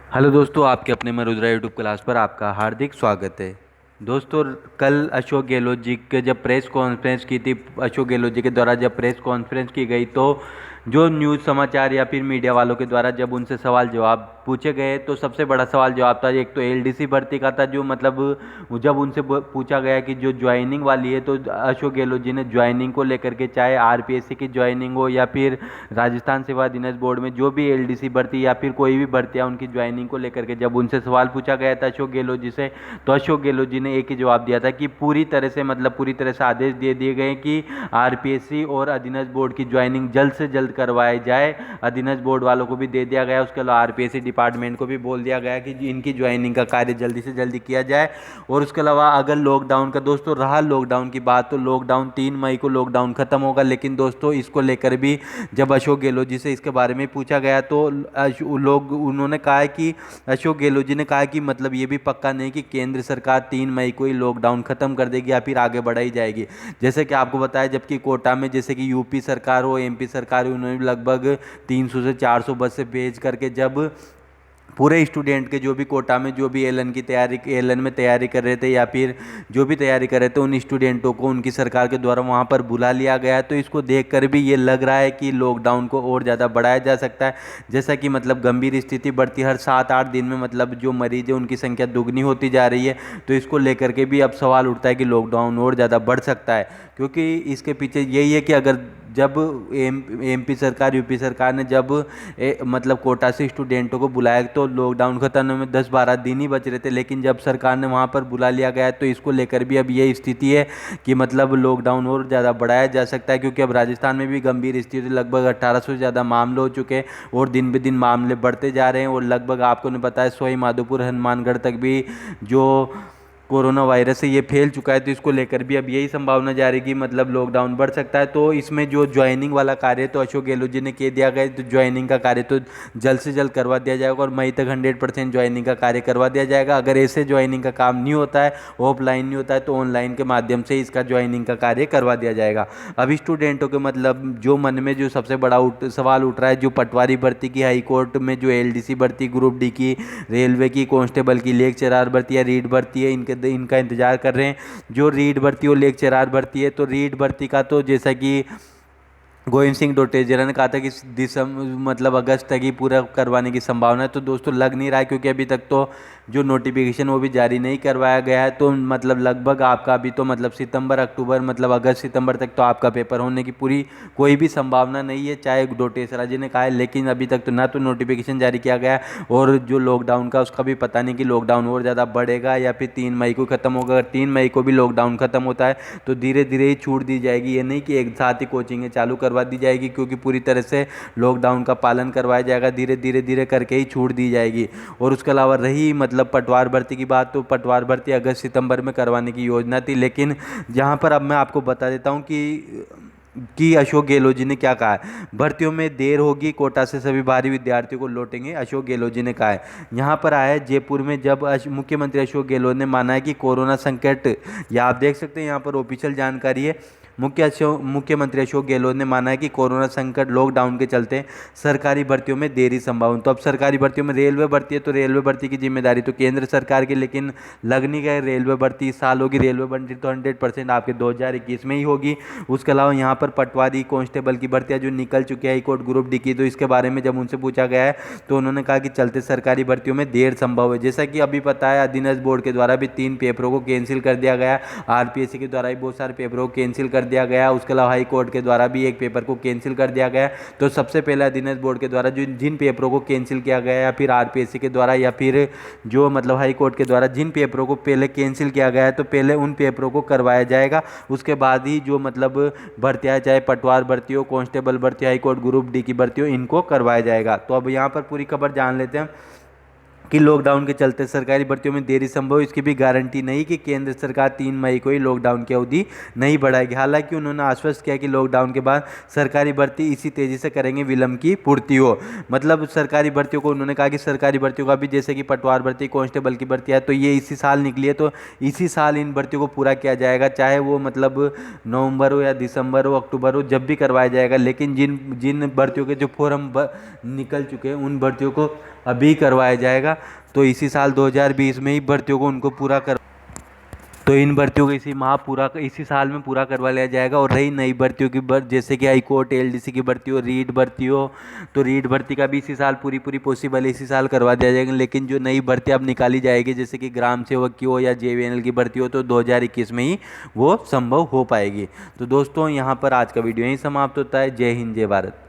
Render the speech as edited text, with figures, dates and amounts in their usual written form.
Hello दोस्तों, आपके अपने मरुद्रा यूट्यूब क्लास पर आपका हार्दिक स्वागत है। दोस्तों, कल अशोक गहलोत जी के जब प्रेस कॉन्फ्रेंस की थी, अशोक गहलोत जी के द्वारा जब प्रेस कॉन्फ्रेंस की गई तो जो न्यूज़ समाचार या फिर मीडिया वालों के द्वारा जब उनसे सवाल जवाब पूछे गए तो सबसे बड़ा सवाल जवाब था, एक तो एलडीसी भर्ती का था। जो मतलब जब उनसे पूछा गया कि जो ज्वाइनिंग वाली है, तो अशोक गहलोत जी ने ज्वाइनिंग को लेकर के, चाहे आरपीएससी की ज्वाइनिंग हो या फिर राजस्थान सेवा अधीनस्थ बोर्ड में जो भी एलडीसी भर्ती या फिर कोई भी भर्तियां, उनकी ज्वाइनिंग को लेकर के जब उनसे सवाल पूछा गया था अशोक गहलोत जी से, तो अशोक गहलोत जी ने एक ही जवाब दिया था कि पूरी तरह से, मतलब पूरी तरह से आदेश दे दिए गए कि आरपीएससी और अधीनस्थ बोर्ड की ज्वाइनिंग जल्द से जल्द करवाई जाए। अधीनस्थ बोर्ड वालों को भी दे दिया गया, उसके अलावा आरपीएससी डिपार्टमेंट को भी बोल दिया गया कि इनकी ज्वाइनिंग का कार्य जल्दी से जल्दी किया जाए। और उसके अलावा अगर लॉकडाउन का, दोस्तों रहा लॉकडाउन की बात, तो लॉकडाउन 3 मई को लॉकडाउन खत्म होगा। लेकिन दोस्तों, इसको लेकर भी जब अशोक गहलोत जी से इसके बारे में पूछा गया तो उन्होंने कहा है कि अशोक गहलोत जी ने कहा कि मतलब ये भी पक्का नहीं कि केंद्र सरकार 3 मई को ही लॉकडाउन खत्म कर देगी या फिर आगे बढ़ाई जाएगी। जैसे कि आपको बताया, जबकि कोटा में जैसे कि यूपी सरकार हो, एमपी सरकार हो, उन्होंने लगभग 300 से 400 बस से भेज करके जब पूरे स्टूडेंट के, जो भी कोटा में जो भी एलन में तैयारी कर रहे थे या फिर जो भी तैयारी कर रहे थे, उन स्टूडेंटों को उनकी सरकार के द्वारा वहाँ पर बुला लिया गया। तो इसको देखकर भी ये लग रहा है कि लॉकडाउन को और ज़्यादा बढ़ाया जा सकता है। जैसा कि मतलब गंभीर स्थिति बढ़ती, हर 7-8 दिन में मतलब जो मरीज है उनकी संख्या दुगनी होती जा रही है। तो इसको लेकर के भी अब सवाल उठता है कि लॉकडाउन और ज़्यादा बढ़ सकता है, क्योंकि इसके पीछे यही है कि अगर जब एमपी सरकार, यूपी सरकार ने जब मतलब कोटा से स्टूडेंटों को बुलाया तो लॉकडाउन खत्म होने में 10-12 दिन ही बच रहे थे। लेकिन जब सरकार ने वहाँ पर बुला लिया गया तो इसको लेकर भी अब ये स्थिति है कि मतलब लॉकडाउन और ज़्यादा बढ़ाया जा सकता है, क्योंकि अब राजस्थान में भी गंभीर स्थिति, लगभग 1800 से ज़्यादा मामले हो चुके हैं और दिन ब दिन मामले बढ़ते जा रहे हैं। और लगभग आपको नहीं पता है, सवाई माधोपुर, हनुमानगढ़ तक भी जो कोरोना वायरस से ये फैल चुका है। तो इसको लेकर भी अब यही संभावना जा रही है कि मतलब लॉकडाउन बढ़ सकता है। तो इसमें जो ज्वाइनिंग वाला कार्य तो अशोक गहलोत जी ने कह दिया गया, तो ज्वाइनिंग का कार्य तो जल्द से जल्द करवा दिया जाएगा और मई तक 100% ज्वाइनिंग का कार्य करवा दिया जाएगा। अगर ऐसे ज्वाइनिंग का काम नहीं होता है, ऑफलाइन नहीं होता है, तो ऑनलाइन के माध्यम से इसका ज्वाइनिंग का कार्य करवा दिया जाएगा। अब स्टूडेंटों के मतलब जो मन में जो सबसे बड़ा सवाल उठ रहा है, जो पटवारी भर्ती की, हाई कोर्ट में जो एलडीसी भर्ती, ग्रुप डी की, रेलवे की, कांस्टेबल की, लेक्चरार भर्ती या रीड भर्ती है, इनका इंतजार कर रहे हैं। जो रीड भर्ती और लेक्चरार भर्ती है, तो रीड भर्ती का तो जैसा कि गोविंद सिंह डोटेजरा ने कहा था कि दिसंबर, मतलब अगस्त तक ही पूरा करवाने की संभावना है। तो दोस्तों लग नहीं रहा है, क्योंकि अभी तक तो जो नोटिफिकेशन वो भी जारी नहीं करवाया गया है। तो मतलब लगभग आपका अभी तो मतलब सितंबर अक्टूबर, मतलब अगस्त सितंबर तक तो आपका पेपर होने की पूरी कोई भी संभावना नहीं है, चाहे डोटेसरा जी ने कहा है। लेकिन अभी तक तो ना तो नोटिफिकेशन जारी किया गया है, और जो लॉकडाउन का उसका भी पता नहीं कि लॉकडाउन और ज़्यादा बढ़ेगा या फिर 3 मई को ख़त्म होगा। अगर 3 मई को भी लॉकडाउन ख़त्म होता है तो धीरे धीरे ही छूट दी जाएगी, ये नहीं कि एक साथ ही कोचिंगें चालू करवा दी जाएगी, क्योंकि पूरी तरह से लॉकडाउन का पालन करवाया जाएगा, धीरे धीरे धीरे करके ही छूट दी जाएगी। और उसके अलावा रही मतलब पटवार भर्ती की बात, तो पटवार भर्ती अगस्त सितंबर में करवाने की योजना थी। लेकिन जहां पर अब मैं आपको बता देता हूं कि अशोक गहलोत जी ने क्या कहा है, भर्तियों में देर होगी, कोटा से सभी बाहरी विद्यार्थियों को लौटेंगे, अशोक गहलोत जी ने कहा है। यहाँ पर आया है जयपुर में, जब मुख्यमंत्री अशोक गहलोत ने माना है कि कोरोना संकट, या आप देख सकते हैं यहाँ पर ऑफिशियल जानकारी है, मुख्यमंत्री अशोक गहलोत ने माना है कि कोरोना संकट, लॉकडाउन के चलते सरकारी भर्तियों में देरी संभावना। तो अब सरकारी भर्तियों में रेलवे भर्ती है, तो रेलवे भर्ती की जिम्मेदारी तो केंद्र सरकार की, लेकिन लग नहीं गए रेलवे भर्ती इस साल होगी। रेलवे भर्ती तो 100% आपके 2021 में ही होगी। उसके अलावा यहाँ पर पटवारी, कांस्टेबल की भर्तियाँ जो निकल चुकी है, हाईकोर्ट ग्रुप डी की, तो इसके बारे में जब उनसे पूछा गया है तो उन्होंने कहा कि चलते सरकारी भर्तियों में देर संभव है। जैसा कि अभी पता है, अधीनस्थ बोर्ड के द्वारा भी 3 पेपरों को कैंसिल कर दिया गया, आरपीएससी के द्वारा भी बहुत सारे पेपरों को कैंसिल कर दिया गया, उसके अलावा हाई कोर्ट के द्वारा भी एक पेपर को कैंसिल कर दिया गया। तो सबसे पहले अधीनस्थ बोर्ड के द्वारा जो जिन पेपरों को कैंसिल किया गया, या फिर आरपीएससी के द्वारा, या फिर जो मतलब हाई कोर्ट के द्वारा जिन पेपरों को पहले कैंसिल किया गया है, तो पहले उन पेपरों को करवाया जाएगा। उसके बाद ही जो मतलब भर्तियाँ, चाहे पटवार भर्ती हो, कांस्टेबल भर्ती, हाई कोर्ट ग्रुप डी की भर्ती हो, इनको करवाया जाएगा। तो अब यहाँ पर पूरी खबर जान लेते हैं कि लॉकडाउन के चलते सरकारी भर्तियों में देरी संभव, इसकी भी गारंटी नहीं कि केंद्र सरकार 3 मई को ही लॉकडाउन की अवधि नहीं बढ़ाएगी। हालांकि उन्होंने आश्वस्त किया कि लॉकडाउन के बाद सरकारी भर्ती इसी तेजी से करेंगे, विलंब की पूर्ति हो। मतलब सरकारी भर्तियों को उन्होंने कहा कि सरकारी भर्तियों का भी, जैसे कि पटवार भर्ती, कांस्टेबल की भर्ती है, तो ये इसी साल निकली है, तो इसी साल इन भर्तियों को पूरा किया जाएगा, चाहे वो मतलब नवंबर हो या दिसंबर हो, अक्टूबर हो, जब भी करवाया जाएगा। लेकिन जिन जिन भर्तियों के जो फॉर्म निकल चुके हैं, उन भर्तियों को अभी करवाया जाएगा। तो इसी साल 2020 में ही भर्तियों को उनको पूरा कर तो इन भर्तियों को इसी साल में पूरा करवा लिया जाएगा। और रही नई भर्तियों की जैसे कि हाई कोर्ट एलडीसी की भर्ती हो, रीट भर्ती हो, तो रीट भर्ती का भी इसी साल पूरी पॉसिबल है, इसी साल करवा दिया जाएगा। लेकिन जो नई भर्ती अब निकाली जाएगी जैसे कि ग्राम सेवक की हो या जेवीएनएल की भर्ती हो, तो 2021 में ही वो संभव हो पाएगी। तो दोस्तों यहाँ पर आज का वीडियो यहीं समाप्त होता है। जय हिंद, जय भारत।